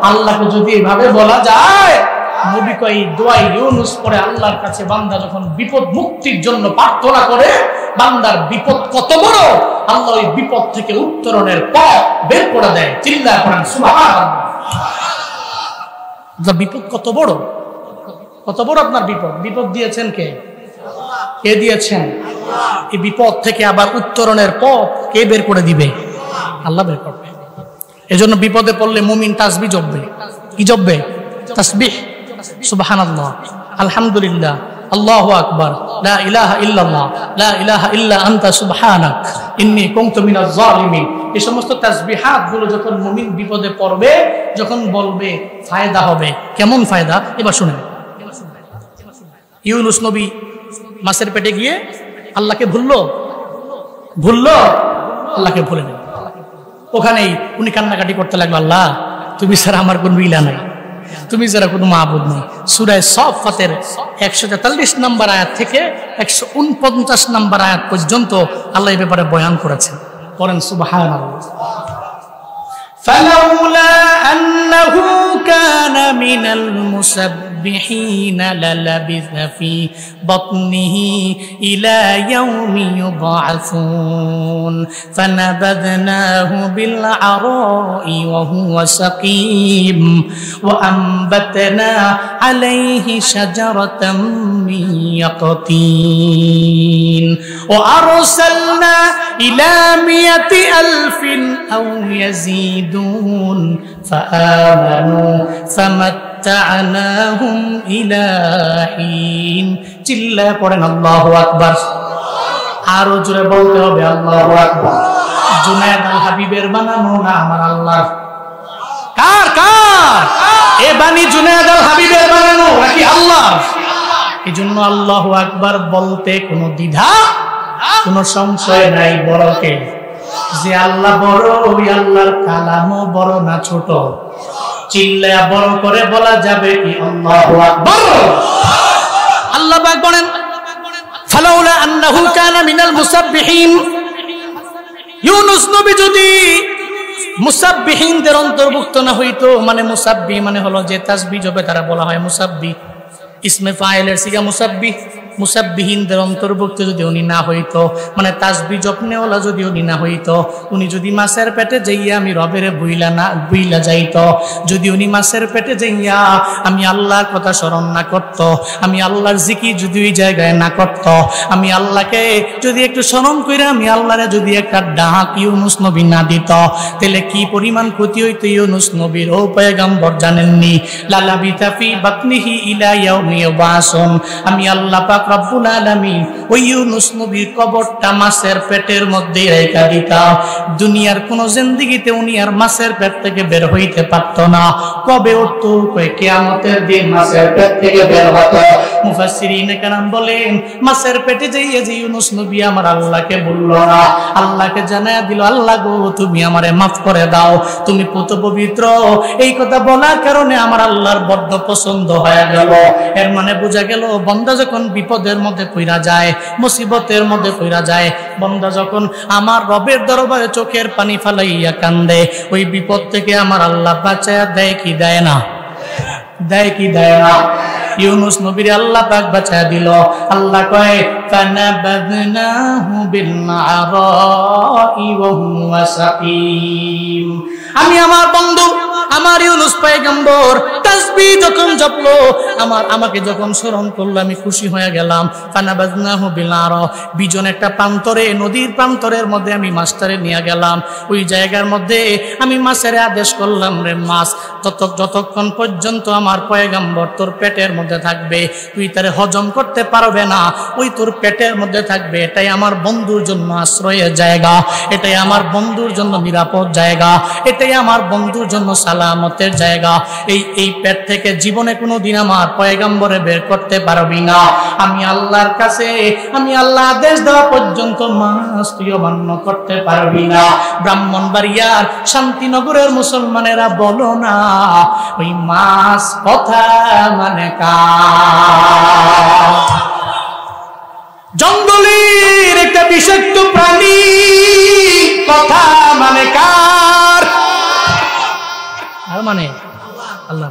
Speaker 1: আল্লাহকে যদি এভাবে বলা যায়, নবী কই দোয়া ইউনুস পড়ে আল্লাহর কাছে বান্দা যখন বিপদ মুক্তির জন্য প্রার্থনা করে, বান্দার বিপদ কত বড়, আল্লাহ ওই বিপদ থেকে উত্তরণের পথ বের করে দেয়। চিল্লায় পড়েন সুবহানাল্লাহ। বিপদ কত বড়, কত বড় আপনার বিপদ, বিপদ দিয়েছেন কে? কে দিয়েছেন? এই বিপদ থেকে আবার উত্তরণের পথ কে বের করে দিবে? আল্লাহ বের করবে। এজন্য বিপদে পড়লে মুমিন তাসবিহ জপবে। কি জপবে? তাসবিহ। সুবহানাল্লাহ, আলহামদুলিল্লাহ, আল্লাহু আকবার, লা ইলাহা ইল্লাল্লাহ, লা ইলাহা ইল্লা আনতা সুবহানাক ইন্নী কুনতু মিনাজ জালিমিন। এই সমস্ত তাসবিহাত গুলো যখন মুমিন বিপদে পড়বে, যখন বলবে, ফায়দা হবে। কেমন ফায়দা? এবার শুনেন। ইউনুস নবী মাছের পেটে গিয়ে আল্লাহকে ভুললো, আল্লাহকে ভুলে নেই। ওখানেই উনি কান্নাকাটি করতে লাগলো, আল্লাহ তুমি ছাড়া আমার কোন ইলা নাই, তুমি যারা কোনো মাবুদ নেই। সূরা সাফফাতের 143 নম্বর আয়াত থেকে 149 নম্বর আয়াত পর্যন্ত আল্লাহ এই ব্যাপারে বয়ান করেছেন। পড়েন সুবহানাল্লাহ। فلولا أنه كان من المسبحين للبث في بطنه إلى يوم يبعثون فنبذناه بالعراء وهو سقيم وأنبتنا عليه شجرة من يقطين وأرسلنا إلى 100,000 أو يزيدون فآمنوا فمتعناهم إلى حين চিল্লা পড়েন আল্লাহু আকবার। আরো জোরে বলতে হবে আল্লাহু আকবার। জুনায়েদ আল হাবিবের বানানো না আমার আল্লাহর? কার কার এ বাণী জুনায়েদ আল হাবিবের বানানো নাকি আল্লাহর? এজন্য আল্লাহু আকবার বলতে কোনো দ্বিধা কোনো সংশয় নাই। বড়কে যে আল্লাহ বড়, ওই আল্লাহর কালামও বড় না ছোট? চিল্লায়া বড় করে বলা যাবে কি আল্লাহু আকবার? আল্লাহ পাক বলেন ফালাউলা আন্নাহু কানা মিনাল মুসাব্বিহিন, ইউনূস নবী যদি মুসাব্বিহিনদের অন্তর্ভুক্ত না হইতো, মানে মুসাব্বি মানে হলো যে তাসবিহ জপে তারা বলা হয় মুসাব্বি, ইসমে ফাইলের সিগা মুসাব্বি, মুসাব্বিহিনদের অন্তর্ভুক্ত যদি উনি না হইতো, মানে তাসবিহ জপনেওয়ালা যদি উনি না হইতো, উনি যদি মাছের পেটে যাইয়া আমি রবের বুইলা যাইতো, যদি উনি মাছের পেটে যাইয়া আমি আল্লাহর কথা স্মরণ না করত, আমি আল্লাহর জিকির যদি ওই জায়গায় না করত, আমি আল্লাহকে যদি একটু স্মরণ করে আমি আল্লাহরে যদি একটা ডাক ইউনূস নবী না দিত, তাহলে কি পরিমাণ ক্ষতি হইতো ইউনূস নবীর। ও পয়গম্বর জানেননি লালাবিতা ফি বাতনিহি ইলা ইয়াউমি ইউবাসুন, আমি আল্লাহ পাক রব্বুল আলামিন ওই ইউনূস নবীর কবরটা মাছের পেটের মধ্যে রেখে দিতাম। দুনিয়ার কোন জিন্দেগিতে উনি আর মাছের পেট থেকে বের হইতে পারত না। কবে উঠতো? কিয়ামতের দিন মাছের পেট থেকে বের হতো। মুফাসসিরিনে কেরাম বলেন মাছের পেটে যাইয়া যে ইউনূস নবী আমার আল্লাহকে বলল না, আল্লাহকে জানায়া দিল আল্লাহ গো তুমি আমারে মাফ করে দাও, তুমি পুত পবিত্র। এই কথা বলার কারণে আমার আল্লাহর বড্ড পছন্দ হয়ে গেল। এর মানে বোঝা গেল বান্দা যখন বিপদের মধ্যে পইরা যায়, মুসিবতের মধ্যে পইরা যায়, বান্দা যখন আমার রবের দরবারে চোখের পানি ফালাইয়া কান্দে, ওই বিপদ থেকে আমার আল্লাহ বাঁচায়া দেয় কি দেয় না? দেয় কি দেয় না? ইউনূস নবীর আল্লাহ পাক বাঁচায়া দিল। আল্লাহ কয় ফানাবাযনাহু বিল আরাই ওয়া হুয়া সাকিম। আমি আমার বন্ধু আমার ইউনূস পয়গম্বর তাসবিহ যখন জপলো, আমাকে যখন স্মরণ করলো, আমি খুশি হয়ে গেলাম। ফানাবাযনাহু বিল আরা, বিজন একটা প্রান্তরে, নদীর প্রান্তরের মধ্যে আমি মাছটারে নিয়ে গেলাম। ওই জায়গার মধ্যে আমি মাছের আদেশ করলাম, রে মাছ যতক্ষণ পর্যন্ত আমার পয়গম্বর তোর পেটের মধ্যে থাকবে তুই তারে হজম করতে পারবে না, ওই তোর পেটের মধ্যে থাকবে। এটাই আমার বন্ধুর জন্য আশ্রয়ের জায়গা, এটাই আমার বন্ধুর জন্য নিরাপদ জায়গা, এটাই আমার বন্ধুর জন্য সালামতের জায়গা। এই পেট থেকে জীবনে কোনোদিন আমার পয়গম্বরে বের করতে পারবি না। আমি আল্লাহর কাছে, আমি আল্লাহ আদেশ দেওয়া পর্যন্ত মাছ তুই অমান্য করতে পারবি না। ব্রাহ্মণবাড়িয়ার শান্তিনগরের মুসলমানেরা বলো না, ওই মাছ কথা মানে কার? জঙ্গলের একটা বিষাক্ত প্রাণী কথা মানে কার? আর মানে আল্লাহ।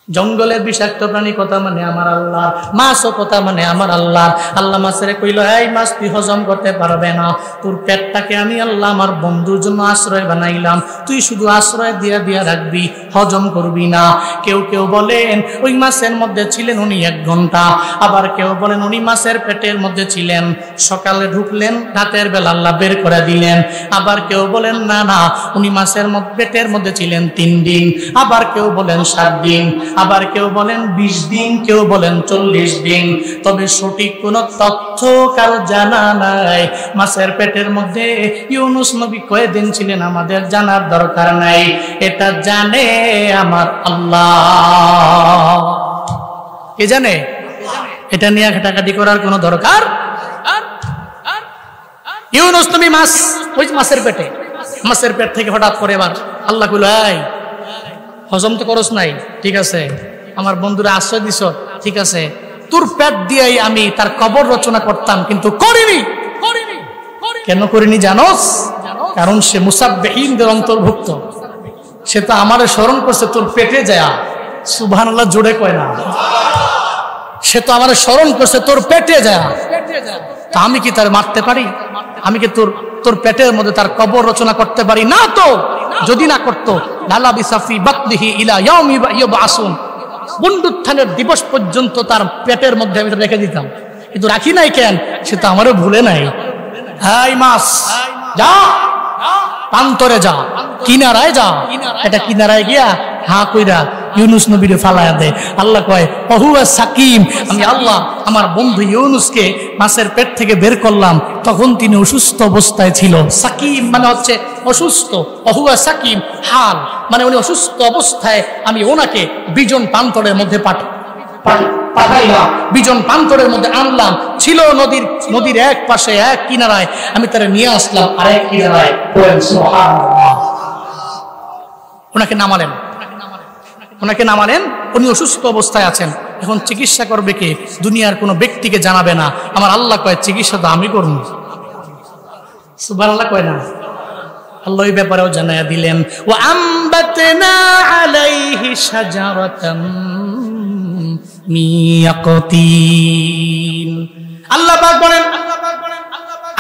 Speaker 1: জঙ্গলের বিষাক্ত প্রাণী কথা মানে আমার আল্লাহ, মাছও কথা মানে আমার আল্লাহ। আল্লাহ মাছের কইল এই মাছ তুই হজম করতে পারবে না, তোর পেটটাকে আমি আল্লাহ আমার বন্ধুর জন্য আশ্রয় বানাইলাম, তুই শুধু আশ্রয় দিয়া দিয়া রাখবি, হজম করবি না। কেউ কেউ বলেন ওই মাছের মধ্যে ছিলেন উনি 1 ঘন্টা, আবার কেউ বলেন উনি মাছের পেটের মধ্যে ছিলেন, সকালে ঢুকলেন রাতের বেলা আল্লাহ বের করে দিলেন। আবার কেউ বলেন না না উনি মাছের পেটের মধ্যে ছিলেন 3 দিন, আবার কেউ বলেন 7 দিন, আবার কেউ বলেন 20 দিন, কেউ বলেন 40 দিন। তবে সঠিক কোন তথ্য কারো জানা নাই। মাছের পেটের মধ্যে ইউনূস নবী কয়দিন ছিলেন আমাদের জানার দরকার নাই, এটা জানে আমার আল্লাহ। কে জানে? এটা নিয়ে ঘাটাঘাটি করার কোনো দরকার? ইউনূস নবী মাছ, ওই মাছের পেটে, মাছের পেট থেকে হঠাৎ করে এবার আল্লাহ কইল এই হজম তো করস নাই, ঠিক আছে, আমার বন্ধুরা আশ্রয় দিছ, ঠিক আছে, তোর পেট দিয়েই আমি তার কবর রচনা করতাম, কিন্তু করিনি। কেন করিনি জানোস? কারণ সে মুসাব্বিহিনদের অন্তর্ভুক্ত। সে তো আমারে স্মরণ করছে তোর পেটে যায়। সুবহানাল্লাহ জোরে কয় না। সে তো আমারে স্মরণ করছে তোর পেটে যায়। তা আমি কি তার মারতে পারি? আমি কি তোর পেটের মধ্যে তার কবর রচনা করতে পারি না? তো যদি না করতো লালা বিসাফি বাতনিহি ইলা ইয়াউমি ইউবআসুন, পুনরুত্থানের দিবস পর্যন্ত তার পেটের মধ্যে আমি রেখে দিতাম, কিন্তু রাখি নাই কেন? সে তো আমারও ভুলে নাই। হাই মাস যা, প্রান্তরে যা, কিনারায় যা। এটা কিনারায় গিয়া হা কইরা ইউনুস নবীরে ফালায়া দে। আল্লাহ কয় ওহুয়া সাকিম, আমি আল্লাহ আমার বন্ধু ইউনুসকে মাছের পেট থেকে বের করলাম, তখন তিনি অসুস্থ অবস্থায় ছিল। সাকিম মানে হচ্ছে অসুস্থ, ওহুয়া সাকিম হাল মানে উনি অসুস্থ অবস্থায় আমি ওনাকে বিজন প্রান্তরের মধ্যে পাঠাইলাম, বিজন প্রান্তরের মধ্যে আনলাম। ছিল নদীর এক পাশে এক কিনারায়, আমি তারা নিয়ে আসলাম আরেক কিনারায়। ওনাকে নামালেন, উনি অসুস্থ অবস্থায় আছেন। এখন চিকিৎসা করবে কে? দুনিয়ার কোনো ব্যক্তিকে জানাবে না। আমার আল্লাহ কয় চিকিৎসা তো আমি করব। সুবহানাল্লাহ কয় না? আল্লাহ এই ব্যাপারেও জানায়া দিলেন, ওয়া আমবাতনা আলাইহি শাজারাতাম মিন ইয়াকতিন। আল্লাহ পাক বলেন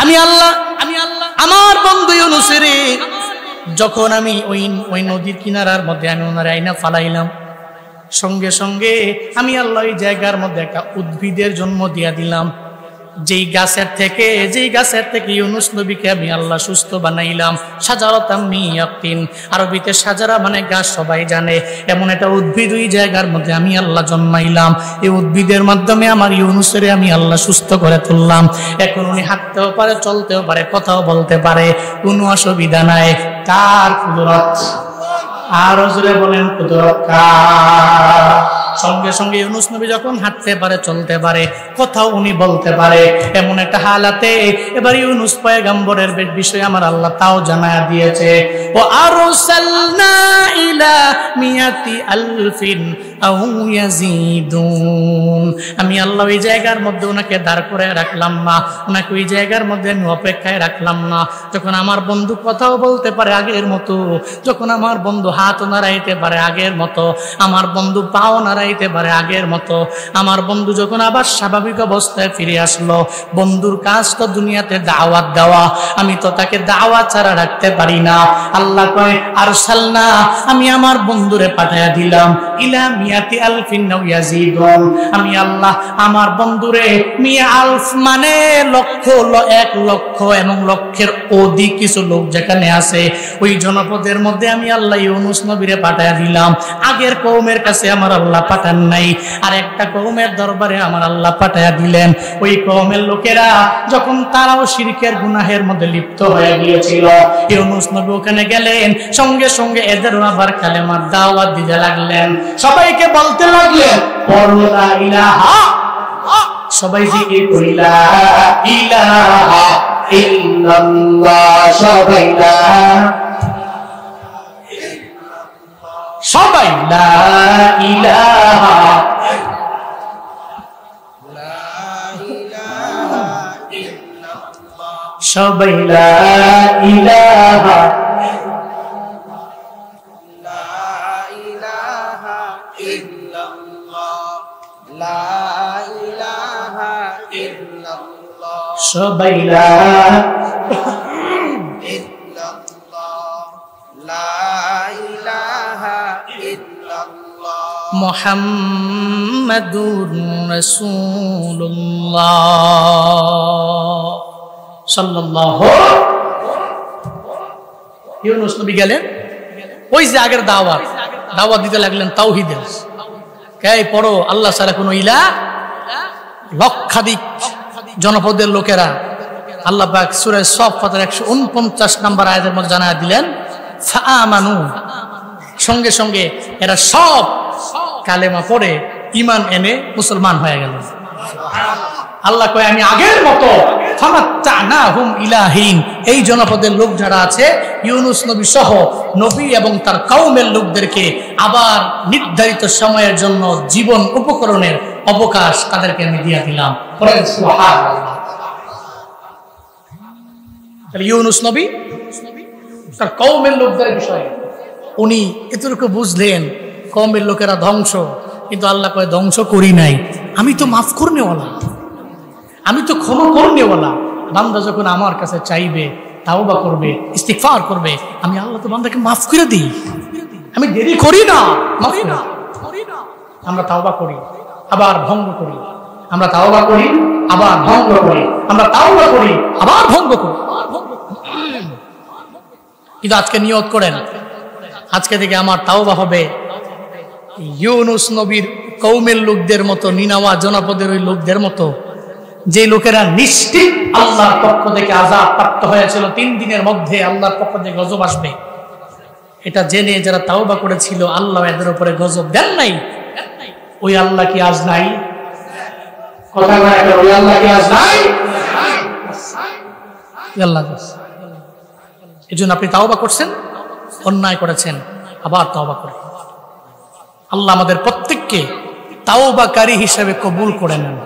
Speaker 1: আমি আল্লাহ আমার বন্ধু ইউনুসের যখন আমি ওই নদীর কিনারার মধ্যে আমি ওনারে আইনা ফালাইলাম, সঙ্গে সঙ্গে আমি আল্লাহ ওই জায়গার মধ্যে একটা উদ্ভিদের জন্ম দিয়া দিলাম। যেই গাছের থেকে ইউনুস নবীকে আমি আল্লাহ সুস্থ বানাইলাম। শাজারাতাম মিন ইয়াকতিন, আরবিতে শাজারা মানে গাছ, সবাই জানে। এমন একটা উদ্ভিদ ওই জায়গার মধ্যে আমি আল্লাহ জন্মাইলাম। এই উদ্ভিদের মাধ্যমে আমার ইউনুসের আমি আল্লাহ সুস্থ করে তুললাম। এখন উনি হাঁটতেও পারে, চলতেও পারে, কথাও বলতে পারে, কোনো অসুবিধা নাই। কার কুদরত? আরো জোরে বলেন কুদরত কার? সঙ্গে সঙ্গে ইউনুস নবী যখন হাঁটতে পারে, চলতে পারে, কথাও উনি বলতে পারে, এমন একটা হালাতে এবার ইউনুস পয়গম্বরের বিষয়ে আমার আল্লাহ তাও জানায়া দিয়েছে। ও আরসালনা ইলা মিয়াতি আলফিন আও ইয়াজিদুন, আমি আল্লাহ ওই জায়গার মধ্যে ওনাকে দাঁড় করে রাখলাম না, ওনাকে ওই জায়গার মধ্যে আমি অপেক্ষায় রাখলাম না। যখন আমার বন্ধু কথাও বলতে পারে আগের মতো, যখন আমার বন্ধু হাত নাড়াইতে পারে আগের মতো, আমার বন্ধু পাও নাড়াইতে পারে আগের মতো, আমার বন্ধু যখন আবার স্বাভাবিক অবস্থায় ফিরে আসলো, বন্ধুর কাজ তো দুনিয়াতে দাওয়াত দেওয়া, আমি তো তাকে দাওয়াত ছাড়া রাখতে পারি না। আল্লাহ কয় আরসালনা, আমি আমার বন্ধুরে পাঠায়া দিলাম, ইলা মিয়াতি আলফিন আও ইয়াজিদুন, আমি আল্লাহ আমার বন্ধুরে মিয়া আলফ মানে লক্ষ, 1 লক্ষ এবং লক্ষের অধিক কিছু লোক যেখানে আছে ওই জনপদের মধ্যে আমি আল্লাহ ইউনুস নবীরে পাঠায়া দিলাম। আগের কওমের কাছে আমার আল্লাহ পাঠান নাই, আর একটা কওমের দরবারে আমার আল্লাহ পাঠায়া দিলেন। ওই কওমের লোকেরা যখন তারাও শিরকের গুনাহের মধ্যে লিপ্ত হয়ে গিয়েছিল, ইউনুস নবী ওখানে গেলেন, সঙ্গে সঙ্গে এদেরও আবার কালেমার দাওয়াত দিতে লাগলেন। সবাইকে বলতে লাগলেন লা ইলাহা, সবাই জিকির করি লা ইলাহা ইল্লাল্লাহ, সবাই লা ইলাহা, সবাই লা ইলাহা, সবাই লা মুহাম্মাদুর রাসূলুল্লাহ সাল্লাল্লাহু। ইউনুস নবী গেলেন, ওই যে আগের দাওয়াত দিতে লাগলেন তাওহীদের। কে পড়ো আল্লাহ ছাড়া কোনো ইলাহ, লক্ষাধিক জনপদের লোকেরা। আল্লাহ পাক সূরা সাফফাতের 149 নম্বর আয়াতের মধ্যে জানায়া দিলেন ফাআমানু, সঙ্গে সঙ্গে এরা সব কালেমা পড়ে ঈমান এনে মুসলমান হয়ে গেল। আল্লাহ কয় আমি আগের মতো ফামাত্তানাহুম ইলাহিন। এই জনপদের লোক যারা আছে ইউনুস নবী সহ নবী এবং তার কওমের লোকদেরকে আবার নির্ধারিত সময়ের জন্য জীবন উপকরণের অবকাশ তাদেরকে আমি দিয়ে দিলাম। বলেন সুবহানাল্লাহ। তাহলে ইউনুস নবী তার কওমের লোকদের বিষয়ে উনি এতটুকু বুঝলেন, কওমের লোকেরা ধ্বংস, কিন্তু আল্লাহ কয় ধ্বংস করি নাই, আমি তো মাফ করনেওয়ালা, আমি তো ক্ষমা করনেওয়ালা। বান্দা যখন আমার কাছে চাইবে, তাওবা করবে, ইস্তিগফার করবে, আমি আল্লাহ তো বান্দাকে মাফ করে দিই, আমি দেরি করি না, মাফ করি না। আমরা তাওবা করি আবার ভঙ্গ করি, আমরা তাওবা করি আবার ভঙ্গ করি, আমরা তাওবা করি আবার ভঙ্গ করি। কিন্তু আজকে নিয়ত করেন, আজকে থেকে আমার তাওবা হবে ইউনুস নবীর কওমের লোকদের মতো, নিনাওয়া জনপদের ওই লোকদের মতো, যে লোকেরা নিশ্চিত আল্লাহর পক্ষ থেকে আযাব প্রাপ্ত হয়েছিল, 3 দিনের মধ্যে আল্লাহর পক্ষ থেকে গজব আসবে, এটা জেনে যারা তাওবা করেছিল আল্লাহ এদের উপরে গজব দেন নাই। ওই আল্লাহ কি আজ নাই? কথা বলে, ওই আল্লাহ কি আজ নাই? আল্লাহ। এই জন্য আপনি তাওবা করছেন, অন্যায় করেছেন, আবার তাওবা করেন। আল্লাহ আমাদের প্রত্যেককে তাওবাকারী হিসেবে কবুল করে নেন।